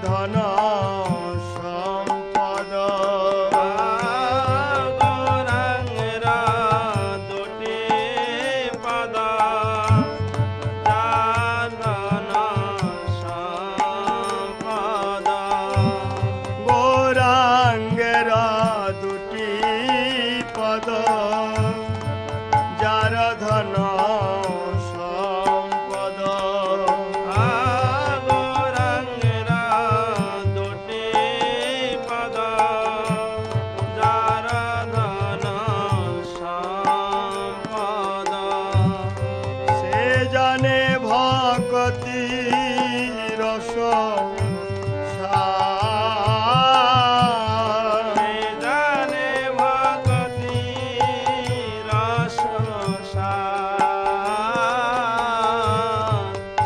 ধন সম্পদ গৌরাঙ্গের দুটি পদ যার ধন সম্পদ গৌরাঙ্গের দুটি পদ যার ধন সম্পদ গৌরাঙ্গের দুটি পদ যার ধন সম্পদ সে জানে ভক্তি রস জানে ভক্তি রস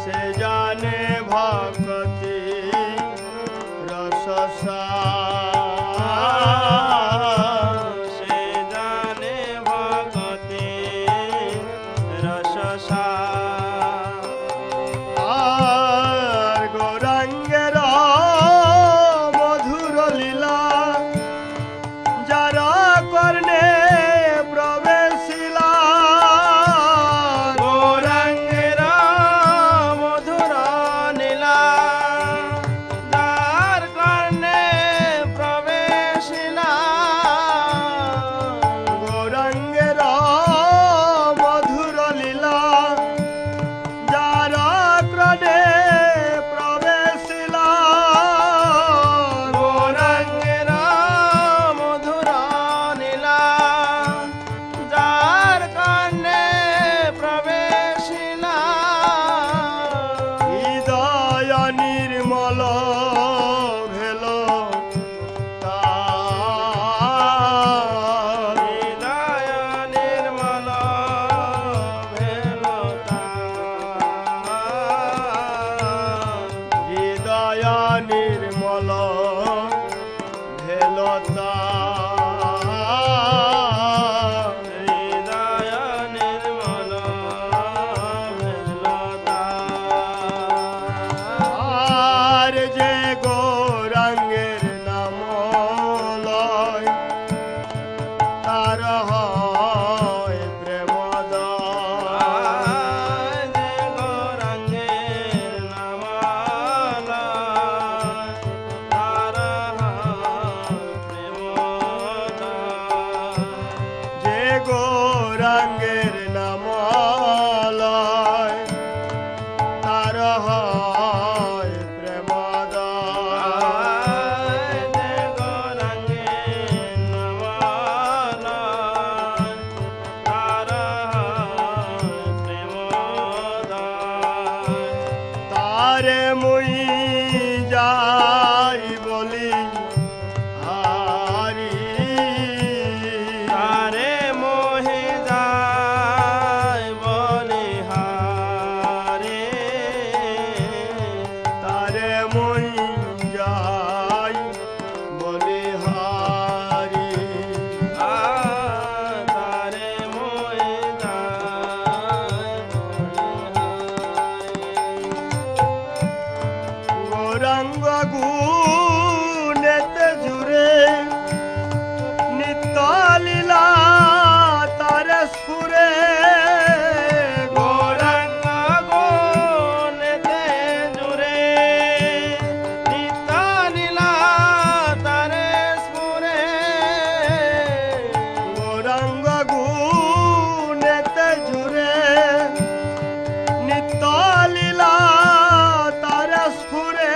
সে জানে ভক্তি রস সে জানে ভক্তি রস আর গৌরাঙ্গের মধুর লীলা যারা কর্ণে প্রবেশিলা গৌরাঙ্গের মধুর নীলা যার কর্ণে প্রবেশিলা গৌরাঙ্গের মধুর লীলা যারা কর্ণে প্রবেশিলা গৌরাঙ্গের মধুর নীলা যার কর্ণে প্রবেশিলা হৃদয় নির্মল ভেল তার হৃদয় নির্মল ভেল হৃদয় নির্মল ভেল তার হৃদয় নির্মল ভেল আর যে গৌরাঙ্গের নাম লয় তার হয় প্রেমদয় যে গৌরাঙ্গের নাম তার প্রেমদয় যে গৌরাঙ্গের নাম লয় তার হয় প্রেমদয় যে গৌরাঙ্গের নাম তার প্রেমদয় তারে মুই যাই বলি হারি তারে মোহে যায় বলিহারে তারে মুই যাই বলি হারি তারে মোহে যায় বলিহারে গৌরাঙ্গ গুণেতে জুড়ে নিত্য লীলা তারে স্ফুরে গৌরাঙ্গ গুণেতে জুড়ে নিত্য লীলা তারে স্ফুরে গৌরাঙ্গ গুণেতে জুড়ে নিত্য লীলা তারে স্ফুরে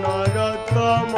নরতম